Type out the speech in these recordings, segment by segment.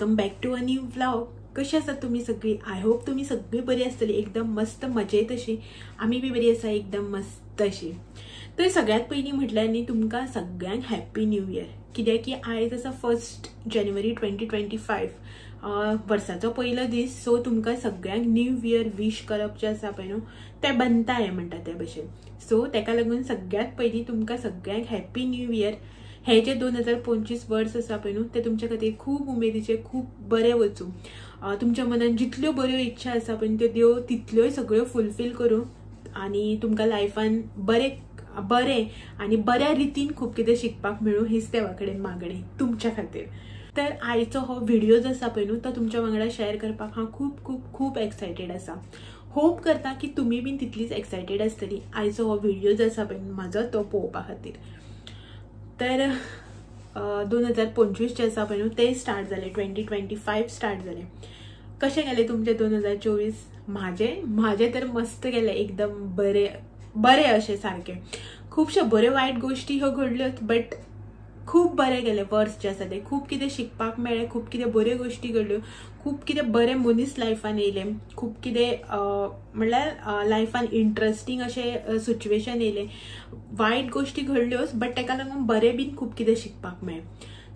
Welcome back to a new vlog. कशी आसात तुम्ही सगळी? आय होप तुम्ही सगळी बरी आसतली, एकदम मस्त मजेत अशी. आम्ही बी बरी आसा, एकदम मस्त अशी. तर सगळ्यात पहिली म्हटल्यार न्ही तुमकां सगळ्यांक हॅप्पी न्यू इयर. कित्याक की आयज आसा 1 जानेवारी 2025, वर्साचो पयलो दीस. सो तुमकां सगळ्यांक न्यू इयर विश करप जे आसा पळय न्हू ते बनता म्हणटा त्या भशेन. सो तेका लागून सगळ्यात पहिली तुमकां सगळ्यांक हॅप्पी न्यू इयर. हे जे 2025 वर्स आसा पळय न्हू ते तुमच्या खातीर खूब उमेदीचे, खूब बरे वचूं. तुमच्या मनान जितल्यो बऱ्यो इच्छा आसा पळय त्यो देव तितल्योय सगळ्यो फुलफील करूं आनी तुमकां लायफान बरें आनी बऱ्या रितीन खूब कितें शिकपाक मेळूं हीच देवा कडेन मागणी तुमच्या खातीर. तर आयचो हो व्हिडिओ जो आसा पळय न्हू तो तुमच्या वांगडा शेअर करपाक हांव खूब खूब खूब एक्सायटेड आसा. होप करता की तुमी बीन तितलीच एक्सायटेड आसतली आयचो हो व्हिडिओ जो आसा पळय म्हाजो तो पळोवपा खातीर. तर 2025 जे आसा पळय न्हू ते स्टार्ट जाले, 2025 स्टार्ट जाले. कशे गेले तुमचे 2024? माझे तर मस्त गेले, एकदम बरे असे सारखे. खूपशे बऱ्यो वायट गोष्टी ह्यो घडल्योत, बट खूप बरे गेले वर्स जे आसा ते. खूप कितें शिकपाक मेळ्ळें, खूप कितें बऱ्यो गोष्टी घडल्यो, खूप कितें बरे मनीस लायफान येयले, खूप कितें म्हणल्यार लायफान इंटरेस्टिंग अशे सिच्युएशन येयले. वायट गोष्टी घडल्योच, बट तेका लागून बरें बीन खूप कितें शिकपाक मेळ्ळें.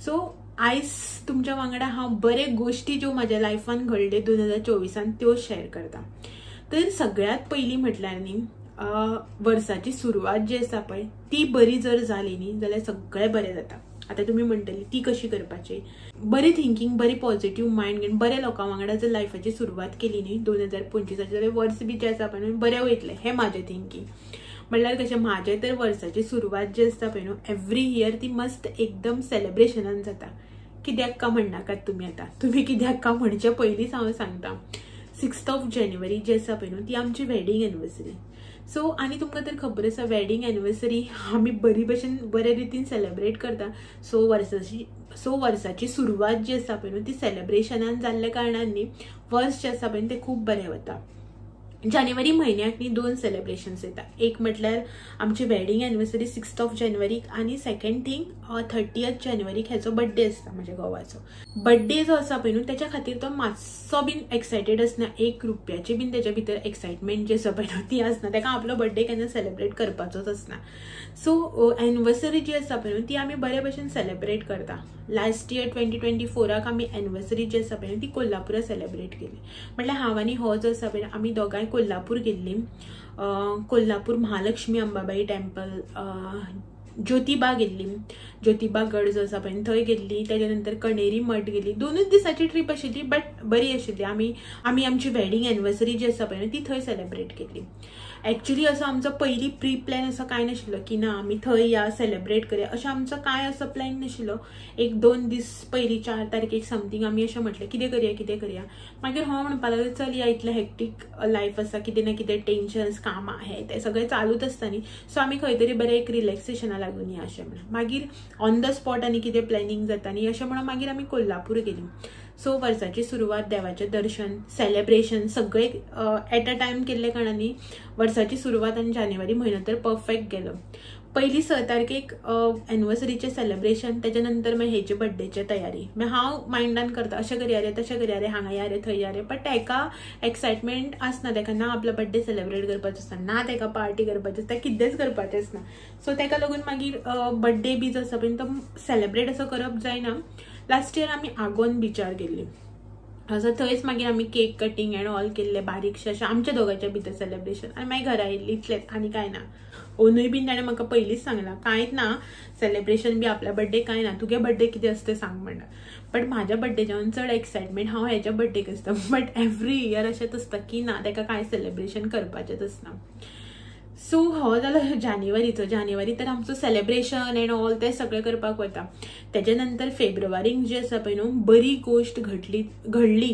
सो आयज तुमच्या वांगडा हांव बरे गोष्टी ज्यो म्हाज्या लायफान घडल्यो 2024 त्यो शेअर करता. तर सगळ्यात पहिली म्हटल्यार न्ही वर्साची सुरवात जी आसा पळय ती बरी जर जाली न्ही जाल्यार सगळें बरें जाता. आता तुम्ही म्हणटली ती कशी करपाची? बरी थिंकिंग, बरी पॉझिटिव्ह मायंड घेवन बऱ्या लोकां वांगडा जर लायफाची सुरवात केली न्ही 2025 जाल्यार वर्स बी जे आसा पळय बरें वयतलें. हें म्हाजें थिंकिंग. म्हणल्यार कशें म्हाजें तर वर्साची सुरवात जी आसता पळय न्हू एवरी इयर ती मस्त एकदम सेलिब्रेशनान जाता. कित्याक का म्हणनाकात तुमी आतां. तुमी कित्याक का म्हणचे पयलींच हांव सांगता. 6 जानेवारी जी आसा पळय न्हू ती आमची वेडिंग एनिवर्सरी. सो आनी तुमकां तर खबर आसा वेडिंग एनिवर्सरी आमी बरी भशेन बरे रितीन सेलिब्रेट करता. सो वर्साची सुरवात जी आसा पळय न्हू ती सेलिब्रेशनान जाल्ल्या कारणान न्ही वर्स जे आसा पळय ते खूब बरें वता. जानेवारी म्हयन्याक न्ही 2 सेलिब्रेशन्स येता. एक म्हटल्यार आमची वेडिंग एनिवर्सरी 6 जानेवारीक आनी सेकंड थिंग 30 जानेवारीक हेचो बर्थडे आसता म्हज्या घोवाचो. बर्थडे जो आसा पळय न्हू तेच्या खातीर तो मातसो बीन एक्सायटेड आसना. 1 रुपयाची बीन तेच्या भितर एक्सायटमेंट जी आसा पळय न्हू ती आसना. तेका आपलो बर्थडे केन्ना सेलिब्रेट करपाचोच आसना. सो एनिवर्सरी जी आसा पळय न्हू ती आमी बरे भशेन सेलिब्रेट करता. लास्ट इयर 2024 आमी एनिवर्सरी जी आसा पळय ती कोल्हापुरा सेलिब्रेट केली. म्हटल्यार हांव आनी हो जो आसा पळय आमी दोगांय कोल्हापूर गेल्ली. कोल्हापूर महालक्ष्मी अंबाबाई टेम्पल, ज्योतिबा गेल्ली, ज्योतिबा गड जो आसा पळय थंय गेल्ली. तेच्या नंतर कणेरी मठ गेली. 2च दिसाची ट्रीप आशिल्ली बट बरी आशिल्ली. आमी आमची वेडिंग एनिवर्सरी जी आसा पळय ती थंय सेलिब्रेट केली. एक्चुअली असो आमचो पयली प्री प्लॅन असो कांय नाशिल्लो की ना आमी थंय या सेलिब्रेट करया अशें आमचो कांय असो प्लॅन नाशिल्लो. 1-2 दीस पयलीं 4 तारखेक समथींग आमी अशें म्हटलें कितें करया. मागीर हो म्हणपाक लागलो चल या इतलें हेक्टीक लायफ आसा, कितें ना कितें टेन्शन्स कामां हे ते सगळें चालूच आसता न्ही. सो आमी खंय तरी बरें एक रिलॅक्सेशना लागून या अशें म्हणून मागीर ऑन द स्पॉट आनी कितें प्लॅनिंग जाता न्ही अशें म्हणून मागीर आमी कोल्हापूर गेली. सो वर्साची सुरवात, देवाचें दर्शन, सेलिब्रेशन सगळें एट अ टायम केल्ले कारणांनी वर्साची सुरवात आनी जानेवारी म्हयनो तर परफेक्ट गेलो. पयली 6 तारखेक एनिवर्सरीचें सेलिब्रेशन, तेच्या नंतर मागीर हेचे बर्थडेचे तयारी. मागीर हांव मायंडान करता अशें करया रे तशें करया रे, हांगा या रे थंय या रे. बट तेका एक्सायटमेंट आसना. तेका ना आपलो बर्थडे सेलिब्रेट करपाचो आसता, ना तेका पार्टी करपाची आसता, कितेंच करपाचें आसना. सो तेका लागून मागीर बर्थडे बी जो आसा पळय तो सेलिब्रेट असो करप जायना. लास्ट इयर आमी आगोंद बिचार गेल्ली. सो थंयच मागीर आमी केक कटींग एंड ऑल केल्ले बारीकशें अशें आमच्या दोगांच्या भितर सेलिब्रेशन आनी मागीर घरा येयल्ली इतलेंच आनी कांय ना. ओनूय बीन ताणें म्हाका पयलींच सांगलां कांयच ना सेलिब्रेशन बी आपल्या बर्थडे कांय ना, तुगे बर्थडे कितें आसता सांग म्हणटा. बट म्हाज्या बर्थडेच्यान चड एक्सायटमेंट हांव हेच्या बर्थडेक आसता. बट एवरी इयर अशेंच आसता की ना तेका कांय सेलिब्रेशन करपाचेंच आसना. सो हो जालो जानेवारीचो. जानेवारी तर आमचो सेलिब्रेशन एंड ऑल ते सगळें करपाक वता. तेच्या नंतर फेब्रुवारीक जी आसा पळय न्हू बरी गोश्ट घडली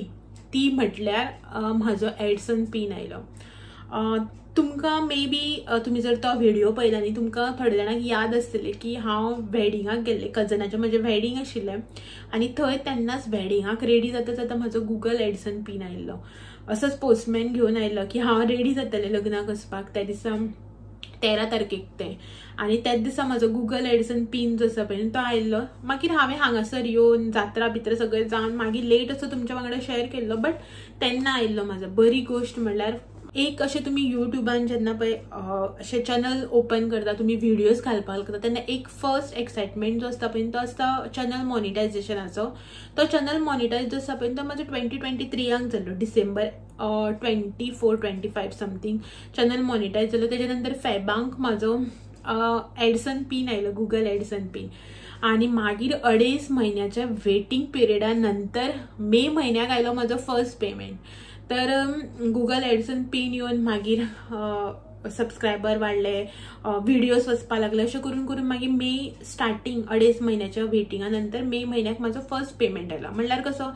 ती म्हटल्यार म्हाजो एडसन पीन आयलो. तुमकां मे बी तुमी जर तो व्हिडिओ पळयला न्ही तुमकां थोड्या जाणांक याद आसतलें की हांव वेडिंगाक गेल्लें, कजनाचें म्हजें वेडिंग आशिल्लें आनी थंय तेन्नाच वेडिंगाक रेडी जाता म्हजो गुगल एडसन पीन आयिल्लो. असोच पोस्टमॅन घेवन आयिल्लो की हांव रेडी जातलें लग्नाक वचपाक. त्या दिसा 13 तारखेक ते आणि त्याच दिसा म्हजो गुगल एडसन पिन जो आसा पळय तो आयिल्लो. मागीर हांवें हांगासर येवन जात्रा भितर सगळें जावन मागीर लेट असो तुमच्या वांगडा शेअर केल्लो, बट तेन्ना आयिल्लो म्हाजो. बरी गोष्ट म्हणल्यार एक अशें तुमी युट्यूबान जेन्ना पळय अशें चॅनल ओपन करता, तुमी व्हिडिओज घालपाक लागता, तेन्ना एक फर्स्ट एक्साइटमेंट जो आसता पळय तो आसता चॅनल मॉनिटायझेशनाचो. तो चॅनल मॉनिटायज जो आसा पळय तो म्हाजो 2023 जाल्लो, डिसेंबर 24-25 समथींग चॅनल मॉनिटायज जालो. तेच्या नंतर फेबांक म्हाजो एडसन पिन आयलो, गुगल एडसन पिन. आणि मागीर 2.5 महिन्याच्या वेटिंग पिरियडा नंतर मे म्हयन्याक आयलो म्हाजो फर्स्ट पेमेंट. तर गुगल एडसन पिन येवन मागीर सबस्क्रायबर वाडले, व्हिडिओज वचपाक लागले, अशें करून करून मागीर मे स्टार्टिंग 2.5 महिन्याच्या वेटिंगा नंतर मे म्हयन्याक म्हाजो फर्स्ट पेमेंट आयलो. म्हणल्यार कसो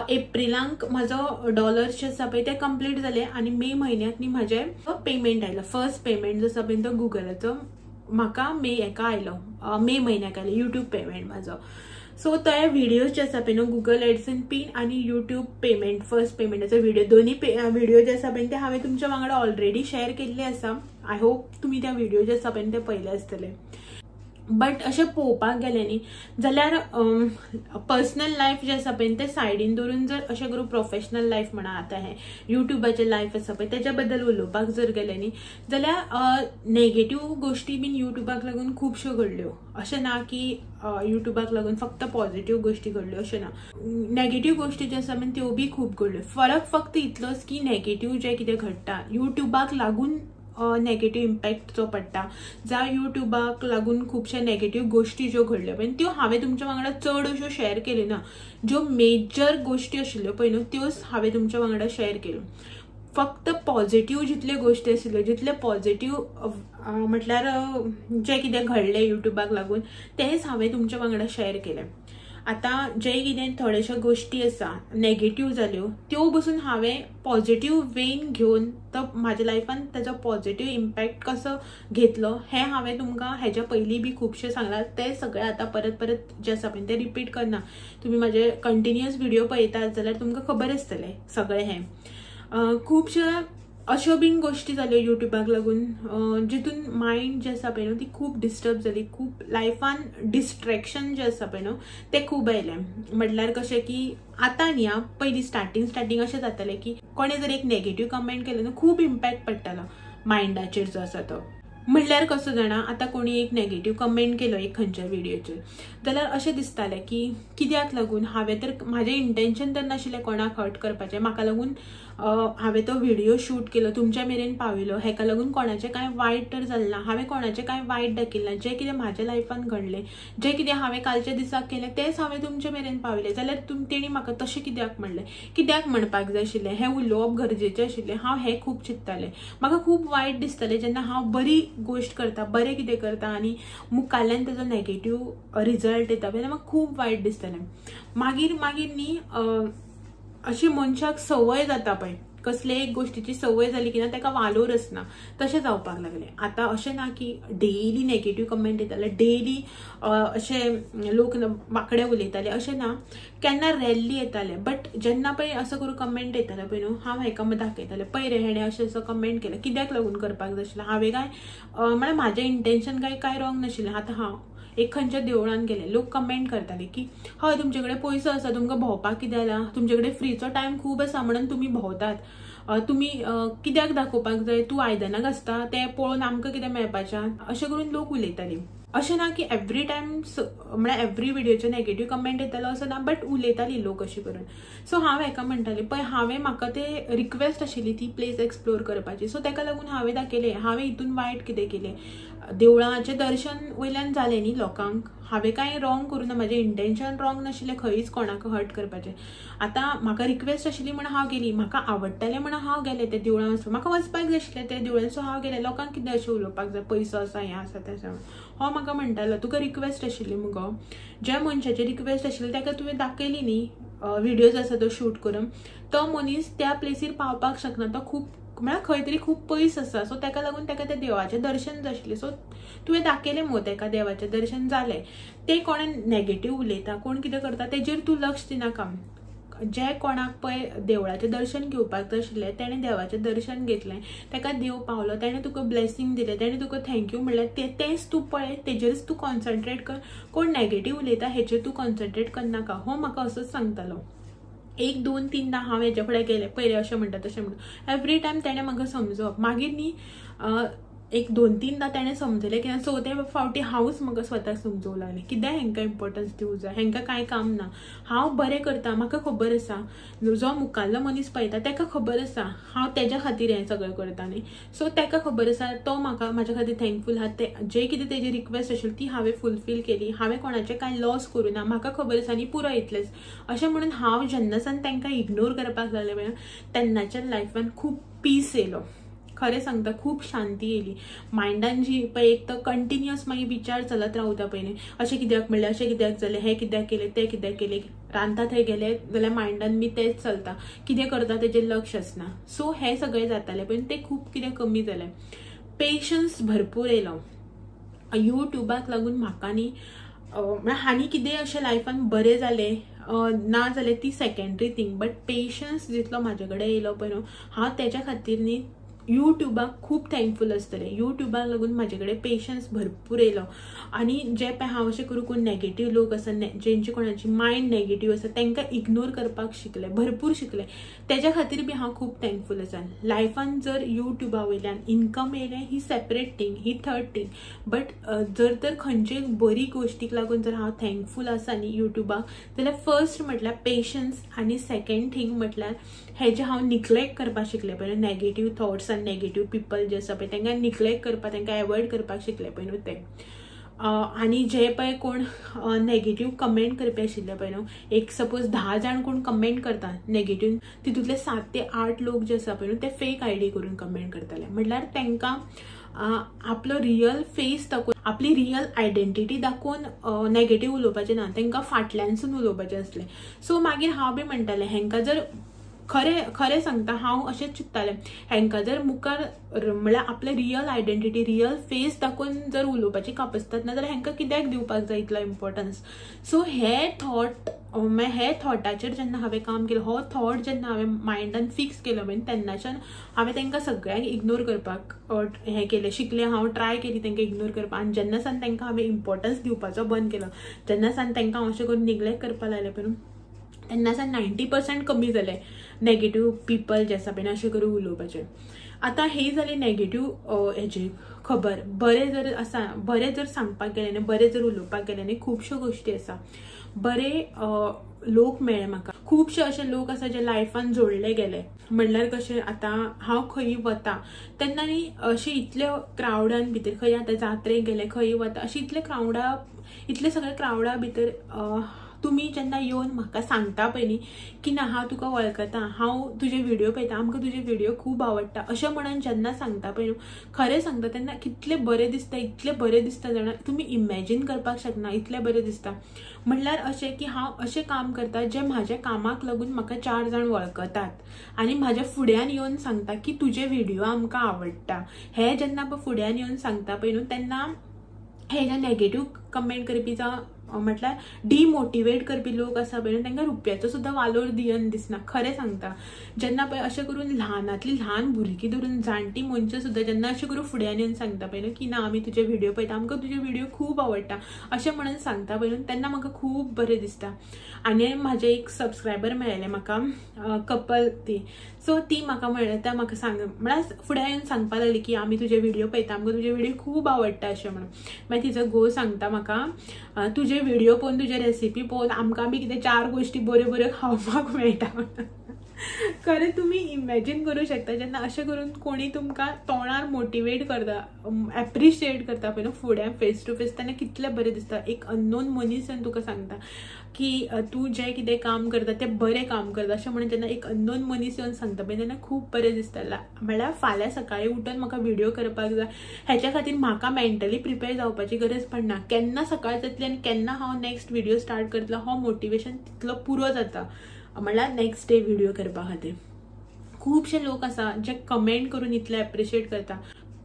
एप्रिलांक म्हाजो डॉलर्स जे आसा पळय ते कंप्लीट जाले आणि मे म्हयन्याक न्ही म्हाजे पेमेंट आयलो. फर्स्ट पेमेंट जो आसा पळय तो गुगलाचो म्हाका मे हेका आयलो, मे म्हयन्याक आयलो युट्यूब पेमेंट म्हाजो. सो ते व्हिडिओज जे आसा पळय न्हू गुगल एडसन पिन आणि युट्यूब पेमेंट फर्स्ट पेमेंटाचो व्हिडिओ, दोन्ही व्हिडिओ जे आसा पळय ते हांवें तुमच्या वांगडा ऑलरेडी शेअर केल्ले आसा. आय होप तुमी त्या व्हिडिओ जे आसा पळय ते पळयले आसतले. बट अशें पळोवपाक गेलें न्ही जाल्यार पर्सनल लायफ जे आसा पळय ते सायडीन दवरून जर अशें करून प्रोफेशनल लायफ म्हणा, आतां हें युट्यूबाचें लायफ आसा पळय तेच्या बद्दल उलोवपाक जर गेलें न्ही जाल्यार नेगेटिव्ह गोश्टी बीन युट्यूबाक लागून खुबश्यो घडल्यो. अशें ना की युट्यूबाक लागून फक्त पॉझिटिव्ह गोश्टी घडल्यो अशें ना. नेगेटिव्ह गोश्टी ज्यो आसा त्यो बी खूब घडल्यो. फरक फक्त इतलोच की नेगेटिव्ह जें कितें घडटा युट्यूबाक लागून नेगेटिव्ह इम्पॅक्ट जो पडटा, जावं युट्यूबाक लागून खुबशे नेगेटिव्ह गोश्टी ज्यो घडल्यो पळय त्यो हांवें तुमच्या वांगडा चड अश्यो शेअर केल्यो ना. ज्यो मेजर गोश्टी आशिल्ल्यो पळय न्हू त्योच हांवें तुमच्या वांगडा शेअर केल्यो. फक्त पॉझिटिव्ह जितल्यो गोश्टी आशिल्ल्यो, जितले पॉझिटिव्ह म्हटल्यार जे कितें घडलें युट्यूबाक लागून तेच हांवें तुमच्या वांगडा शेअर केलें. आतां जे कितें थोड्याशा गोश्टी आसा नेगेटिव्ह जाल्यो त्यो बसून हांवें पॉझिटिव्ह वेन घेवन तो म्हाज्या लायफान तेजो पॉझिटिव्ह इम्पॅक्ट कसो घेतलो हें हांवें तुमकां हेच्या पयलीं बी खुबशें सांगलां. ते सगळें आतां परत परत जे आसा पळय ते रिपीट करना. तुमी म्हाजे कंटिन्युअस व्हिडिओ पळयतात जाल्यार तुमकां खबर आसतलें सगळें हें. खुबश्यो अश्यो बीन गोश्टी जाल्यो युट्यूबाक लागून जितून मायंड जे आसा पळय न्हू ती खूब डिस्टर्ब जाली. खूब लायफान डिस्ट्रॅक्शन जे आसा पळय न्हू ते खूब आयले. म्हटल्यार कशें की आतां न्ही पयलीं स्टार्टींग अशें जातालें की कोणें जर एक नेगेटिव्ह कमेंट केलें न्हू खूब इम्पॅक्ट पडटालो मायंडाचेर जो आसा तो. म्हणल्यार कसो जाणा आतां कोणी एक नेगेटिव्ह कमेंट केलो एक खंयच्या व्हिडिओचेर जाल्यार अशें दिसतालें की कित्याक लागून हांवें तर म्हाजें इंटेंशन तर नाशिल्लें कोणाक हर्ट करपाचें. म्हाका लागून हांवें तो व्हिडिओ शूट केलो, तुमच्या मेरेन पावयलो, हेका लागून कोणाचें कांय वायट तर जालें ना. हांवें कोणाचें कांय वायट दाखयलें ना. जें कितें म्हाज्या लायफान घडलें, जें कितें हांवें कालच्या दिसाक केलें तेंच हांवें तुमच्या मेरेन पावयलें. जाल्यार तेणी म्हाका तशें कित्याक म्हणलें, कित्याक म्हणपाक जाय आशिल्लें, हें उलोवप गरजेचें आशिल्लें. हांव हें खूब चिंत्तालें. म्हाका खूब वायट दिसतालें जेन्ना हांव बरी गोश्ट करता, बरें कितें करता आनी मुखारल्यान तेजो नेगेटिव्ह रिजल्ट येता तेन्ना म्हाका खूब वायट दिसतालें. मागीर न्ही अशी मनशाक संवय जाता पळय, कसले एक गोश्टीची संवय जाली की ना तेका वालोर आसना, तशें जावपाक लागलें. आतां अशें ना की डेली नेगेटिव्ह कमेंट येताले, डेली अशें लोक वांकडे उलयताले अशें ना. केन्ना रॅरली येताले. बट जेन्ना पळय असो करून कमेंट येताले पळय न्हू हांव हेका दाखयतालें पळय रे हेणें अशें असो कमेंट केलें, कित्याक लागून करपाक जाय आशिल्लें. हांवें काय म्हळ्यार म्हाजें इंटेंशन काय रॉंग नाशिल्लें. आतां हांव एक खंयच्या देवळान गेलें, लोक कमेंट करताले की हय तुमचे कडेन पयसो आसा, तुमकां भोंवपाक कितें जाला, तुमचे कडेन फ्रीचो टायम खूब आसा म्हणून तुमी भोंवतात, तुमी कित्याक दाखोवपाक जाय, तूं आयदनां घासता तें पळोवन आमकां कितें मेळपाचें, अशें करून लोक उलयतालीं. अशें ना की एवरी टायम म्हळ्यार एवरी व्हिडिओचे नेगेटिव्ह कमेंट येतालो असो ना, बट उलयतालीं लोक अशें करून. सो हांव हेका म्हणटालें पळय हांवें म्हाका ते रिक्वेस्ट आशिल्ली ती प्लेस एक्सप्लोर करपाची, सो तेका लागून हांवें दाखयलें. हांवें हितून वायट कितें केलें, देवळाचें दर्शन वयल्यान जालें न्ही लोकांक, हांवें कांय रॉंग करूं ना, म्हाजें इंटेंशन रॉंग नाशिल्लें खंयच कोणाक हर्ट करपाचें. आतां म्हाका रिक्वेस्ट आशिल्ली म्हणून हांव गेली, म्हाका आवडटालें म्हणून हांव गेलें त्या देवळां वचपाक, म्हाका वचपाक जाय आशिल्लें त्या देवळान, सो हांव गेलें. लोकांक कितें अशें उलोवपाक जाय, पयसो आसा हें आसा तें आसा. हो म्हाका म्हणटालो तुका रिक्वेस्ट आशिल्ली मुगो, ज्या मनशाची रिक्वेस्ट आशिल्ली ताका तुवें दाखयली न्ही व्हिडिओज आसा तो शूट करून, तो मनीस त्या प्लेसीर पावपाक शकना, तो खूब म्हळ्यार खंय तरी खूब पयस आसा, सो ताका लागून ताका त्या देवाचें दर्शन जाय आशिल्लें. सो तुवें दाखयलें मगो ताका देवाचें दर्शन जालें. तें कोणें नेगेटिव्ह उलयता, कोण कितें करता तेजेर तूं लक्ष दिनाका. जे कोणाक पळय देवळाचें दर्शन घेवपाक जाय आशिल्लें तेणें देवाचें दर्शन घेतलें, ताका देव पावलो, तेणें तुका ब्लेसिंग दिलें, तेणें तुका थँक्यू म्हणलें, तेंच तूं पळय, तेजेरच तूं कॉन्सन्ट्रेट कर. कोण नेगेटीव उलयता हेचेर तूं कॉन्सन्ट्रेट करनाका. हो म्हाका असोच सांगतालो. 1 2 3 हांव हेजे फुडें गेलें, पयलें अशें म्हणटा तशें म्हणून एवरी टायम तेणें म्हाका समजोवप. मागीर न्ही 1 2 3 तेणें समजलें की 4थ्या फावटी हांवूच म्हाका स्वताक समजूंक लागलें कित्याक हेंकां इम्पॉर्टन्स दिवंक जाय, हेंकां कांय काम ना. हांव बरें करता, म्हाका खबर आसा, जो मुखाल्लो मनीस पळयता ताका खबर आसा हांव तेज्या खातीर हें सगळें करता न्ही. सो ताका खबर आसा, तो म्हाका म्हाज्या खातीर थँकफूल आहा. जे कितें तेजी रिक्वेस्ट आशिल्ली ती हांवें फुलफील केली. हांवें कोणाचें कांय लॉस करूं ना, म्हाका खबर आसा न्ही पुरो इतलेंच. अशें म्हणून हांव जेन्नासान तांकां इग्नोर करपाक लागलें पळय तेन्नाच्यान लायफान खूब पीस येयलो. खरें सांगता, खूब शांती येयली मायंडान. जी पळय एक तर कंटिन्युअस मागीर विचार चलत रावता पळय न्ही, अशें कित्याक म्हणलें, अशें कित्याक जालें, हें कित्याक केलें, तें कित्याक केलें. रांदता थंय गेले जाल्यार मायंडान बी तेंच चलता, कितें करता तेजेर लक्ष आसना. सो हें सगळें जातालें पण तें खूब कितें कमी जालें. पेशन्स भरपूर येयलो यूट्यूबाक लागून. म्हाका न्ही हांणी कितें अशें लायफान बरें जालें ना जाल्यार ती सेकंडरी थिंग, बट पेशन्स जितलो म्हाजे कडेन येयलो पळय न्हू, हांव तेज्या खातीर न्ही यूट्यूबाक खूब थँकफूल आसतलें. यूट्यूबाक लागून म्हाजे कडेन पेशन्स भरपूर येयलो. आनी जे पळय हांव अशें करूं कोण नेगेटीव लोक आसा, जेंची कोणाची मायंड नेगेटीव आसा तांकां इग्नोर करपाक शिकलें, भरपूर शिकलें. तेज्या खातीर बी हांव खूब थँकफूल आसा. लायफान जर यूट्यूबा वयल्यान इनकम येयलें ही सेपरेट थिंग, ही थर्ड थिंग, बट जर तर खंयचे बरी गोश्टीक लागून जर हांव थँकफूल आसा न्ही यूट्यूबाक, जाल्यार फर्स्ट म्हटल्यार पेशन्स आनी सेकंड थिंग म्हटल्यार हेजे हांव निग्लेक्ट करपाक शिकलें पळय नेगेटीव थॉट्स आनी नेगेटीव पिपल जे आसा पळय तांकां निग्लेक्ट करपाक, तांकां एवॉयड करपाक शिकलें पळय न्हू तें. आनी जे पळय कोण नेगेटीव कमेंट करपी आशिल्ले पळय न्हू, एक सपोज 10 जाण कोण कमेंट करता नेगेटीव, तितूंतले 7 ते 8 लोक जे आसा पळय न्हू ते फेक आयडी करून कमेंट करताले. म्हटल्यार तांकां आपलो रियल फेस दाखोवन, आपली रियल आयडेंटिटी दाखोवन नेगेटीव उलोवपाचें ना, तांकां फाटल्यानसून उलोवपाचें आसलें. सो मागीर हांव बी म्हणटालें हेंकां जर खरें सांगता, हांव अशेंच चिंततालें हेंकां जर मुखार म्हळ्यार आपलें रियल आयडेंटिटी, रियल फेस दाखोवन जर उलोवपाची कापासितात ना जाल्यार हेंकां कित्याक दिवपाक जाय इतलो इम्पॉर्टन्स. सो हे थॉटाचेर जेन्ना हांवें काम केलें, हो थॉट जेन्ना हांवें मायंडान फिक्स केलो बीन, तेन्नाच्यान हांवें तांकां सगळ्यांक इग्नोर करपाक हें केलें, शिकलें. हांव ट्राय केली तांकां इग्नोर करपाक. आनी जेन्नासान तांकां हांवें इम्पॉर्टन्स दिवपाचो बंद केलो, जेन्नासान तांकां हांव अशें करून निग्लेक्ट करपाक लागलें पळय, तेन्नासान 90% कमी जालें नेगेटीव पिपल जे आसा पळय अशें करून उलोवपाचें. आतां ही जाली नेगेटीव हेजी खबर. बरें जर आसा, बरें जर सांगपाक गेलें न्ही, बरें जर उलोवपाक गेलें न्ही, खुबश्यो गोश्टी आसा. बरे लोक मेळ्ळे म्हाका, खुबशे अशे लोक आसा जे लायफान जोडले गेले. म्हणल्यार कशें, आतां हांव खंयी वता तेन्ना न्ही अशें इतले क्रावडान भितर, खंय आतां जात्रेक गेले, खंयी वता अशें इतले सगळे क्रावडा भितर तुमी जेन्ना येवन म्हाका सांगता पळय न्ही की ना हांव तुका वळखता, हांव तुजे व्हिडिओ पळयता, आमकां तुजे व्हिडिओ खूब आवडटा अशें म्हणून जेन्ना सांगता पळय न्हू, खरें सांगता तेन्ना कितलें बरें दिसता, इतलें बरें दिसता जाणा तुमी इमॅजीन करपाक शकना, इतलें बरें दिसता. म्हणल्यार अशें की हांव अशें काम करता जें म्हाज्या कामाक लागून म्हाका 4 जाण वळखतात आनी म्हाज्या फुड्यान येवन सांगता की तुजे व्हिडिओ आमकां आवडटा. हे जेन्ना पळय फुड्यान येवन सांगता पळय न्हू, तेन्ना हे जे नेगेटीव कमेंट करपी जावं म्हटल्यार डिमोटिवेट करपी लोक आसा पळय तांकां रुपयाचो सुद्दां वालोर दियन दिसना. खरें सांगता, जेन्ना पळय अशें करून ल्हानातली ल्हान भुरगीं धरून जाणटी मनशां सुद्दां जेन्ना अशें करून फुड्यान येवन सांगता पळय की ना आमी तुजे व्हिडिओ पळयता, आमकां तुजे व्हिडिओ खूब आवडटा अशें म्हणून सांगता पळय तेन्ना म्हाका खूब बरें दिसता. आनी म्हाजे एक सबस्क्रायबर मेळ्ळे म्हाका, कपल ती. सो ती म्हाका म्हणलें, त्या म्हाका म्हळ्यार फुड्यान येवन सांगपाक लागली की आमी तुजे व्हिडिओ पळयता, आमकां तुजे व्हिडिओ खूब आवडटा अशें म्हणून. मागीर तिचो घोव सांगता म्हाका तुजे व्हिडिओ पळोवन, तुजे रेसिपी पळोवन आमकां बी कितें 4 गोश्टी बऱ्यो बऱ्यो खावपाक मेळटा. खरें तुमी इमॅजीन करूं शकता जेन्ना अशें करून कोणी तुमकां तोंडार मोटिवेट करता, एप्रिशिएट करता पळय न्हू फुड्यान फेस टू फेस, तेन्ना कितलें बरें दिसता. एक अननोन मनीस येवन तुका सांगता की तूं जें कितें काम करता तें बरें काम करता अशें म्हणून जेन्ना एक अननोन मनीस येवन सांगता पळय तेन्ना खूब बरें दिसता. म्हळ्यार फाल्यां सकाळीं उठून म्हाका व्हिडिओ करपाक जाय, हेच्या खातीर म्हाका मेंटली प्रिपेर जावपाची गरज पडना. केन्ना सकाळ जातली आनी केन्ना हांव नेक्स्ट व्हिडिओ स्टार्ट करतलो हो मोटिवेशन तितलो पुरो जाता, म्हळ्यार नेक्स्ट डे व्हिडिओ करपा खातीर. खुबशे लोक आसा जे कमेंट करून इतले एप्रिशिएट करता.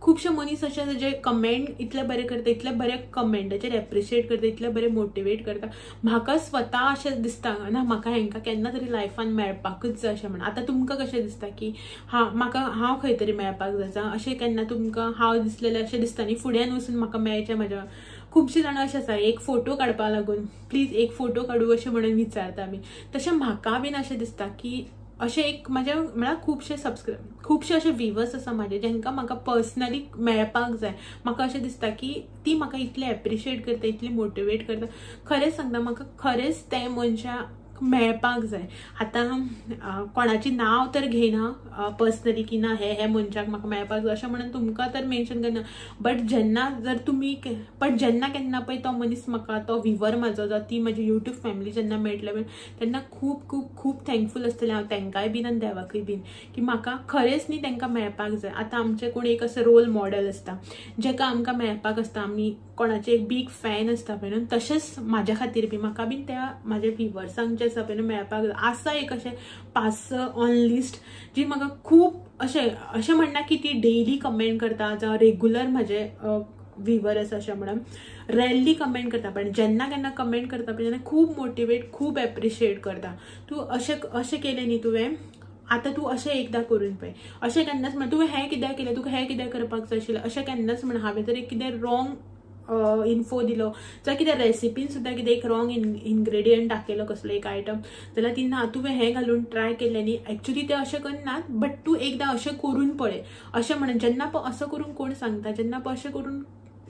खुबशे मनीस अशे आसा जे कमेंट इतले बरे करता, इतले बरे कमेंटाचेर एप्रिशिएट करता, इतले बरे मोटिवेट करता. म्हाका स्वता अशें दिसता ना म्हाका हेंकां केन्ना तरी लायफान मेळपाकूच जाय अशें म्हण. आतां तुमकां कशें दिसता की म्हाका हांव खंय तरी मेळपाक जाय अशें केन्ना तुमकां हांव दिसलेलें अशें दिसता न्ही फुड्यान वचून म्हाका मेळचें म्हाज्या. खुबशीं जाणां अशें आसा एक फोटो काडपा लागून प्लीज एक फोटो काडू अशें म्हणून विचारता आमी. तशें म्हाका बीन अशें दिसता की अशें एक म्हाजे म्हळ्यार खुबशे अशे व्ह्यूअर्स आसा म्हाजे जेंकां म्हाका पर्सनली मेळपाक जाय. म्हाका अशें दिसता की ती म्हाका इतली एप्रिशिएट करता, इतली मोटिवेट करता. खरेंच सांगता म्हाका खरेंच ते मनशाक मेळपाक जाय. आतां कोणाची नांव तर घेयना पर्सनली की ना हे मनशाक म्हाका मेळपाक जाय अशें म्हणून तुमकां तर मेन्शन करना. बट जेन्ना जर तुमी जेन्ना केन्ना पळय तो मनीस म्हाका तो व्ह्यूवर म्हाजो जावं ती म्हाजी यूट्यूब फॅमिली जेन्ना मेळटले बीन तेन्ना खूब खूब खूब थँकफूल आसतलें हांव तेंकाय बीन आनी देवाकूय बीन की म्हाका खरेंच न्ही तेंकां मेळपाक जाय. आतां आमचे कोण एक असो रोल मॉडेल आसता जेका आमकां मेळपाक आसता, आमी कोणाचे एक बीग फॅन आसता पळय न्हू, तशेंच म्हाज्या खातीर बी म्हाका बीन त्या म्हाज्या व्ह्यूवर्सांक जे आसा पळय मेळपाक आसा एक अशें 5-6 ऑन लिस्ट जी म्हाका खूब अशें म्हणना की ती डेली कमेंट करता जावं रेग्युलर म्हाजे व्ह्यूवर आसा अशें म्हणून रेरली कमेंट करता. पण जेन्ना केन्ना कमेंट करता पळय तेन्ना खूब मोटिवेट खूब एप्रिशिएट करता. तूं अशें केलें न्ही तुवें, आतां तूं अशें एकदां करून पळय, अशें केन्नाच म्हण तुवें हें कित्याक केलें, तुका हें कित्याक करपाक जाय आशिल्लें अशें केन्नाच म्हण. हांवें जर एक कितें रॉंग इन्फो दिलो जाल्यार कितें रेसिपीन सुद्दां कितें एक रॉंग इन्ग्रेडियंट दाखयलो कसलो एक आयटम जाल्यार ती ना तुवें हें घालून ट्राय केलें न्ही एक्चुअली तें अशें करनात बट तूं एकदां अशें करून पळय अशें म्हणून. जेन्ना पळय असं करून कोण सांगता, जेन्ना पळय अशें करून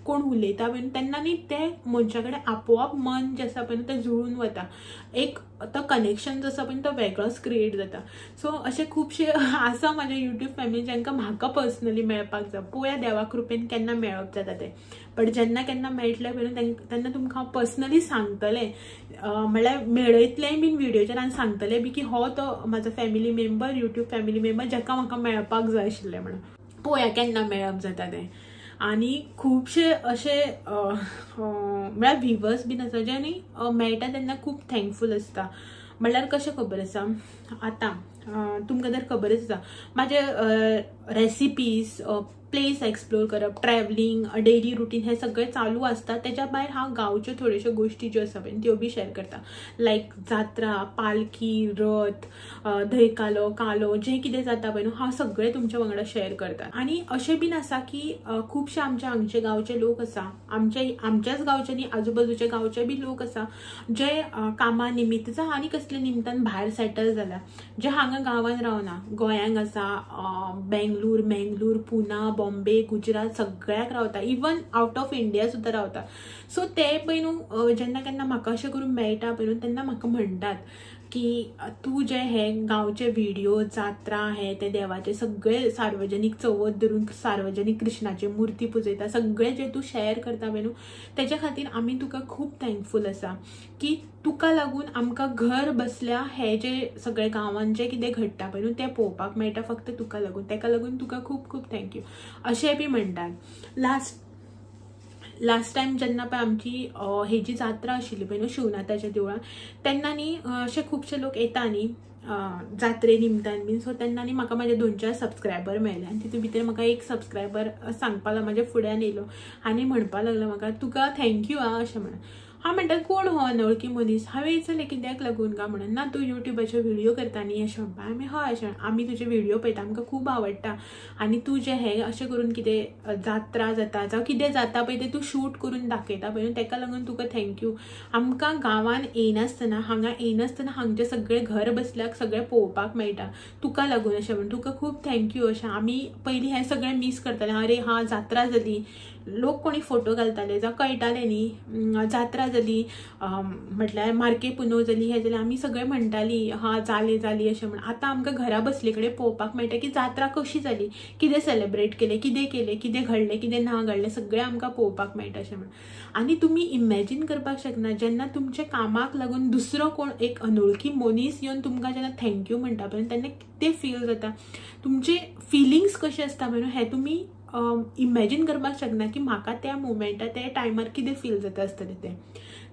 कोण उलयता पळय तेन्ना न्ही ते मनशा कडेन आपोआप मन जें आसा पळय तें जुळून वता. एक तो कनेक्शन जो आसा पळय तो वेगळोच क्रिएट जाता. सो अशें खुबशे आसा म्हाज्या यूट्यूब फॅमिली जेंकां म्हाका पर्सनली मेळपाक जाय. पळोवया देवा कृपेन केन्ना मेळप जाता तें. बट जेन्ना केन्ना मेळटलें पळय तेन्ना तुमकां हांव पर्सनली सांगतलें, म्हळ्यार मेळयतलेंय बीन व्हिडिओचेर आनी सांगतलें बी की हो तो म्हाजो family member YouTube family member जेका म्हाका मेळपाक जाय आशिल्लें म्हणून. पळोवया केन्ना मेळप जाता तें. आनी खुबशे अशे म्हळ्यार व्ह्यूवर्स बीन आसा जे न्ही मेळटा तेन्ना खूब थँकफूल आसता. म्हळ्यार कशें खबर आसा आतां तुमकां जर खबरच आसा म्हाजे रेसिपीज प्लेस एक्सप्लोर करप, ट्रॅव्हलिंग, डेली रुटीन हे सगळें चालू आसता. तेच्या भायर हांव गांवच्यो थोड्योश्यो गोश्टी ज्यो आसा पळय त्यो बी शेअर करता. लायक जात्रा, पालखी, रथ, धंयकालो, कालो जें कितें जाता पळय न्हू हांव सगळें तुमच्या वांगडा शेअर करता. आनी अशें बीन आसा की खुबशे हांगचे गांवचे लोक आसा, आमच्याच गांवचे न्ही आजूबाजूचे गांवचे बी लोक आसा जे कामा निमित्त जावं आनी कसल्या निमतान भायर सेटल जाला, जे हांगा गांवान रावना, गोंयांक आसा, बेंगलूर, मंगळूर, पुना, बॉम्बे, गुजरात सगळ्याक रावता, इवन आउट ऑफ इंडिया सुद्दां रावता. सो ते पळय न्हू जेन्ना केन्ना म्हाका अशें करून मेळटा पळय न्हू तेन्ना म्हाका म्हणटात की तू जे हे गांवचे व्हिडिओ, जात्रा हे ते देवाचे सगळे सार्वजनीक चवथ धरून सार्वजनीक कृष्णाची मुर्ती पुजयता सगळे जे तू शेअर करता पळय न्हू तेच्या खातीर आमी तुका खूब थँकफूल आसा की तुका लागून आमकां घर बसल्या हे जे सगळे गांवांत जे कितें घडटा पळय न्हू तें पळोवपाक मेळटा फक्त तुका लागून. तेका लागून तुका खूब खूब थँक्यू अशें बी म्हणटात. लास्ट टायम जेन्ना पळय आमची हेजी जात्रा आशिल्ली पळय न्हू शिवनाथाच्या देवळान तेन्ना न्ही अशे खुबशे लोक येता न्ही जात्रे निमतान बीन. सो तेन्ना न्ही म्हाका म्हाजे 2-4 सबस्क्रायबर मेळ्ळे आनी तितून भितर म्हाका एक सबस्क्रायबर सांगपा लागलो म्हाज्या फुड्यान येयलो आनी म्हणपा लागलो म्हाका तुका थँक्यू अशें म्हणून. हांव म्हणटा कोण हो अनवळखी मनीस. हांवें विचारलें कित्याक लागून काय म्हणून. ना तूं युट्यूबाचेर व्हिडिओ करता न्ही अशें म्हणपा. आमी हय अशें आमी तुजे व्हिडिओ पळयता आमकां खूब आवडटा आनी तूं जें हें अशें करून कितें जात्रा जाता जावं कितें जाता पळय तें तूं शूट करून दाखयता पळय तेका लागून तुका थँक्यू. आमकां गांवान येयनासतना हांगा येयनासतना हांगचे सगळे घर बसल्याक सगळें पळोवपाक मेळटा तुका लागून अशें म्हणून. तुका खूब थँक्यू अशें. आमी पयलीं हें सगळें मिस करतालें. अरे हां जात्रा जाली, लोक कोणी फोटो घालताले जावं कळटालें न्ही जात्रा जाली म्हटल्यार मार्के पुनव जाली हें जाल्यार आमी सगळें म्हणटालीं हां जाली अशें म्हणून. आतां आमकां घरा बसले कडेन पळोवपाक मेळटा की जात्रा कशी जाली, कितें सेलेब्रेट केलें, कितें घडलें, कितें ना घडलें सगळें आमकां पळोवपाक मेळटा अशें म्हणून. आनी तुमी इमॅजीन करपाक शकना जेन्ना तुमच्या कामाक लागून दुसरो कोण एक अनवळखी मनीस येवन तुमकां जेन्ना थँक्यू म्हणटा पळय तेन्ना कितें फील जाता, तुमचे फिलिंग्स कशे आसता पळय हें तुमी इमॅजिन करपाक शकना की म्हाका त्या मोमेंटार त्या टायमार कितें फील जाता आसतलें तें.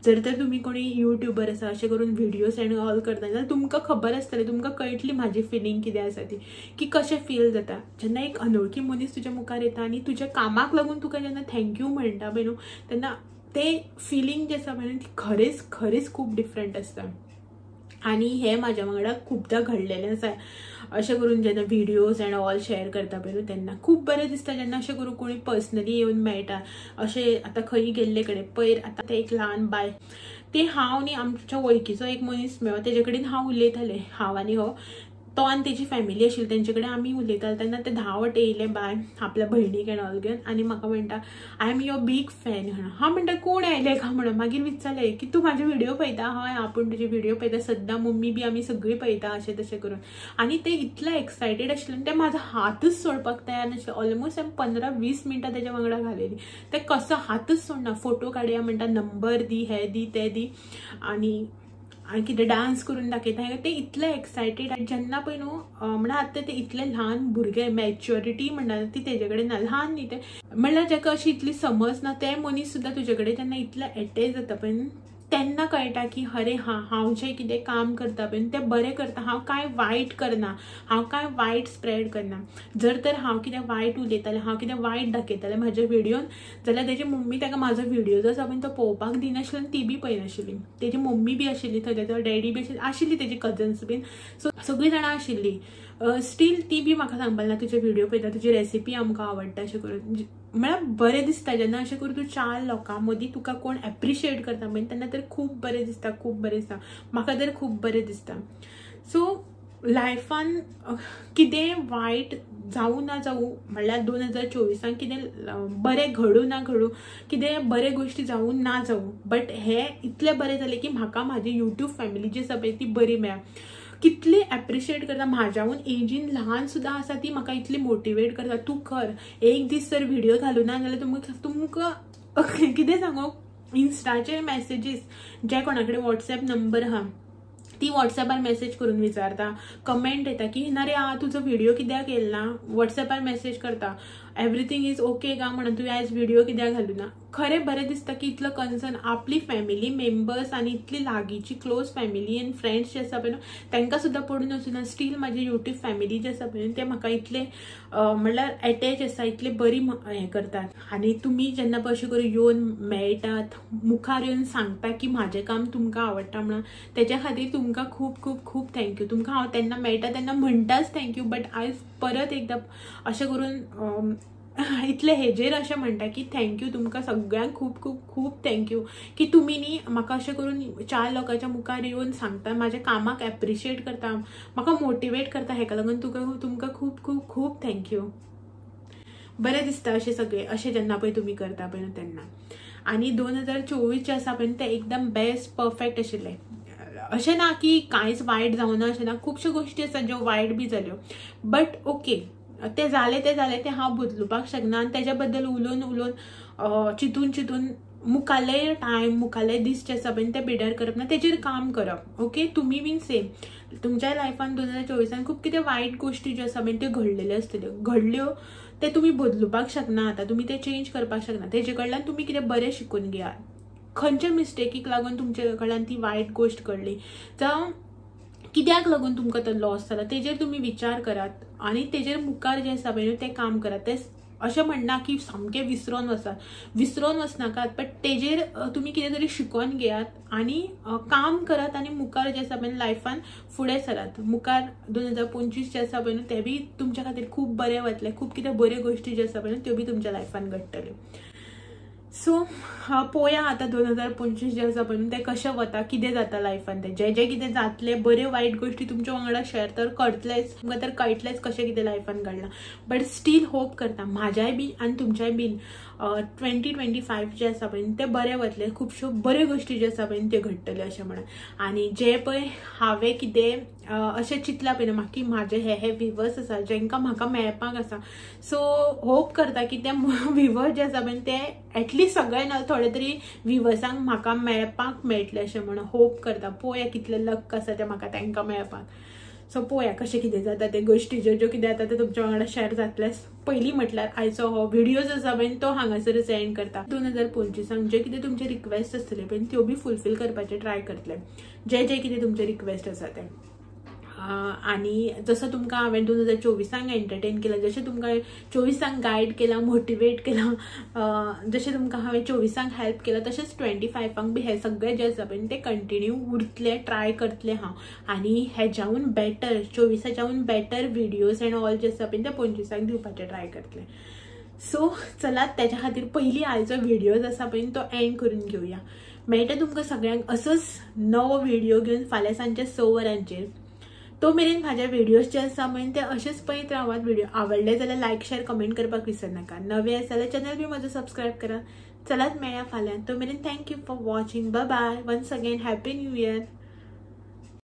जर तर तुम्ही कोणी यूट्यूबर आसा अशें करून व्हिडियोज एंड ऑल करता जाल्यार तुमकां खबर आसतलें, तुमकां कळटली म्हाजी फिलींग कितें आसा ती, की कशें फील जाता जेन्ना एक अनवळखी मनीस तुज्या मुखार येता आनी तुज्या कामाक लागून तुका जेन्ना थँक्यू म्हणटा पळय न्हू, तेन्ना ते फिलींग जे आसा पळय ती खरेंच खूब डिफरंट आसता. आणि हे म्हाज्या वांगडा खूबदां घडलेलें आसा. अशें करून जेन्ना व्हिडियोज एंड ऑल शेअर करता पळय तेन्ना खूब बरें दिसता जेन्ना अशें करून कोणी पर्सनली येवन मेळटा. अशें आतां खंय गेल्ले कडेन पयर आतां ते एक ल्हान बाय, ते हांव न्ही आमच्या वळखीचो एक मनीस मेळ्ळो, तेजे कडेन हांव उलयतालें, हांव आनी हो, तो आनी तेजी फॅमिली आशिल्ली तेंचे कडेन आमी उलयताले तेन्ना ते 10 वटे येयले बाय आपल्या भयणीक एंड ऑल घेवन आनी म्हाका म्हणटा I am your big fan. हांव म्हणटा कोण आयले काय म्हणून. मागीर विचारलें की तूं म्हाजे व्हिडियो पळयता. हय आपूण तुजे व्हिडियो पळयता सद्दां, मम्मी बी आमी सगळीं पळयता अशें तशें करून. आनी ते इतले एक्सायटेड आशिल्ले ते म्हाजो हातच सोडपाक तयार नाशिल्ले. ऑलमोस्ट हांवें 15-20 मिनटां तेज्या वांगडा घालयली. ते कसो हातच सोडना, फोटो काडया म्हणटा, नंबर दी, हे दी ते दी आनी कितें डान्स करून दाखयता. ते इतले एक्सायटेड आनी जेन्ना पळय न्हू म्हणल्यार आतां ते इतले ल्हान भुरगे, मॅच्युरिटी म्हणटा ती तेजे कडेन ना, ल्हान न्ही ते, म्हणल्यार जाका अशी इतली समज ना ते मनीस सुद्दां तुजे कडेन जेन्ना इतले एटॅच जाता पळय तेन्ना कळटा की अरे हांव जें कितें काम करता पळय तें बरें करता. हांव कांय वायट करना, हांव कांय वायट स्प्रेड करना. जर तर हांव कितें वायट उलयतालें, हांव कितें वायट दाखयतालें म्हाज्या व्हिडियोन, जाल्यार तेजी मम्मी ताका म्हाजो व्हिडियो जो आसा पळय तो पळोवपाक दिनाशिल्लो आनी ती बी पळयनाशिल्ली. तेजी मम्मी बी आशिल्ली थंय, तेजो डॅडी बी आशिल्ली, तेजी कजन्स बीन, सो सगळीं जाणां आशिल्लीं. स्टील ती बी म्हाका सांगपाक ना तुजे व्हिडियो पळयता, तुजी रेसिपी आमकां आवडटा अशें करून. म्हळ्यार बरें दिसता जेन्ना अशें करून तूं 4 लोकां मदीं तुका कोण एप्रिशिएट करता पळय तेन्ना तर खूब बरें दिसता, खूब बरें दिसता. म्हाका तर खूब बरें दिसता. सो लायफान कितें वायट जावं ना जावं, म्हणल्यार 2024 कितें बरें घडूं ना घडूं, कितें बरे गोश्टी जावं ना जावं, बट हे इतलें बरें जालें की म्हाका म्हाजी यूट्यूब फॅमिली जी आसा पळय ती बरी मेळ्ळा. कितली एप्रिशिएट करता, म्हाज्याहून एजीन ल्हान सुद्दां आसा ती म्हाका इतली मोटिवेट करता. तूं कर, एक दीस जर व्हिडियो घालूं ना जाल्यार तुमकां कितें सांगू, इन्स्टाचेर मॅसेजीस, जे कोणा कडेन व्हॉट्सएप नंबर आहा ती व्हॉट्सएपार मेसेज करून विचारता, कमेंट येता की ना रे तुजो व्हिडियो कित्याक येयला ना, व्हॉट्सएपार मेसेज करता एवरीथिंग इज ओके का म्हणून, तुवें आयज व्हिडियो कित्याक घालूं ना. खरें बरें दिसता की इतलो कन्सर्न आपली फॅमिली मेंबर्स आनी इतली लागींची क्लोज फॅमिली एंड फ्रेंड्स जे आसा पळय तांकां सुद्दां पडून वचूना स्टील म्हाजी यूट्यूब फॅमिली जी आसा पळय ते म्हाका इतले म्हणल्यार एटॅच आसा, इतले बरी हें करतात. आनी तुमी जेन्ना पळय अशें करून येवन मेळटात, मुखार येवन सांगता की म्हाजें काम तुमकां आवडटा म्हणून, तेच्या खातीर तुमकां खूब खूब खूब थँक्यू. तुमकां हांव तेन्ना मेळटा तेन्ना म्हणटाच थँक्यू, बट आयज परत एकदां अशें करून इतले हेजेर अशें म्हणटा की थँक्यू तुमकां सगळ्यांक खूब खूब खूब थँक्यू की तुमी न्ही म्हाका अशें करून 4 लोकांच्या मुखार येवन सांगता, म्हाज्या कामाक एप्रिशिएट करता, म्हाका मोटिवेट करता. हेका लागून तुमकां खूब खूब खूब थँक्यू. बरें दिसता अशें सगळें अशें जेन्ना पळय तुमी करता पळय तेन्ना. आनी 2024 जे आसा पळय तें एकदम बेस्ट परफेक्ट आशिल्लें. अशें ना की कांयच वायट जावं ना अशें ना, खुबश्यो गोश्टी आसात ज्यो वायट बी जाल्यो, बट ओके ते जालें ते हांव बदलुपाक शकना. आनी तेज्या बद्दल उलोवन चिंतून मुखाल्ले टायम, मुखाल्ले दीस जे आसा पळय ते पिड्यार करप ना, तेजेर काम करप. ओके, तुमी बीन सेम तुमच्या लायफान 2024 खूब कितें वायट गोश्टी ज्यो आसा पळय त्यो घडलेल्यो आसतल्यो, घडल्यो ते तुमी बदलुपाक शकना. आतां तुमी ते चेंज करपाक शकना. तेजे कडल्यान तुमी कितें बरें शिकून घेयात. खंयच्या मिस्टेकीक लागून तुमचे कडल्यान ती वायट गोश्ट घडली, जावं कित्याक लागून तुमकां तो लॉस जाला, तेजेर तुमी विचार करात आनी तेजेर मुखार जे आसा पळय तें काम करात. ते अशें म्हणना की सामकें विसरोन वचनाकात, बट तेजेर तुमी कितें तरी शिकून घेयात आनी काम करात आनी मुखार जे आसा पळय लायफान फुडें सरात. मुखार 2025 जे आसा पळय ते बी तुमच्या खातीर खूब बरें वतलें. खूब कितें बऱ्यो गोश्टी ज्यो आसा पळय त्यो बी तुमच्या लायफान घडटल्यो. सो पळोवया आतां 2025 जे आसा पळय ते कशें वता, कितें जाता लायफान. ते जे कितें जातलें बऱ्यो वायट गोश्टी तुमच्या वांगडा शेअर तर करतलेच, तुमकां तर कळटलेच कशें कितें लायफान घडलां. बट स्टील होप करता म्हाज्याय बी आनी तुमच्याय बीन 2025 जे आसा पळय ते बरें वतलें. खुबश्यो बऱ्यो गोश्टी ज्यो आसा पळय त्यो घडटल्यो अशें म्हणून. आनी जे पळय हांवें कितें अशें चिंतलां पळय ना की म्हाजे हे व्हिवर्स आसा जेंकां म्हाका मेळपाक आसा, सो होप करता की ते व्हिवर्स जे आसा पळय ते एटलिस्ट सगळें ना थोडे तरी व्हिवर्सांक म्हाका मेळपाक मेळटलें अशें म्हणून होप करता. पळोवया कितलें लक आसा तें म्हाका तांकां मेळपाक. सो पळोवया कशें कितें जाता ते गोष्टी ज्यो कितें जाता ते तुमच्या वांगडा शेअर जातलेच। पहिली म्हटल्यार आयचो हो व्हिडिओज आसा पळय तो हांगासरच एंड करता। 2025 जे कितें तुमचे रिक्वेस्ट आसतले पळय त्यो बी फुलफिल करपाचे ट्राय करतले, जे कितें तुमचे रिक्वेस्ट आसा ते। आणि जसं तुमकां हांवें 2024 एंटरटेन केला, जशें तुमकां 24 गायड केला, मोटिवेट केला, जशें तुमकां हांवें 24 हेल्प केला, तशेंच 25 बी हे सगळे जे आसा पळय ते कंटिन्यू उरतले, ट्राय करतले हांव। आणि हेज्याहून बेटर 24च्याहून बेटर व्हिडिओज एंड ऑल जे आसा पळय ते 25 दिवपाचे ट्राय करतले। सो चलात त्याच्या खातीर पयली आयचो व्हिडिओज आसा पळय तो एंड करून घेवया। मेळटा तुमकां सगळ्यांक असोच नवो व्हिडिओ घेवन फाल्यां सांजचे 6 वरांचेर। तो मेरेन म्हाजे व्हिडिओज जे आसा पळय ते अशेंच पळयत रावात। व्हिडिओ आवडले जाल्यार लायक शेअर कमेंट करपाक विसरनाका। नवे आसा जाल्यार चॅनल बी म्हजो सबस्क्रायब करा। चलात मेळया फाल्यां। तो मेरेन thank you for watching. Bye bye. Once again happy new year.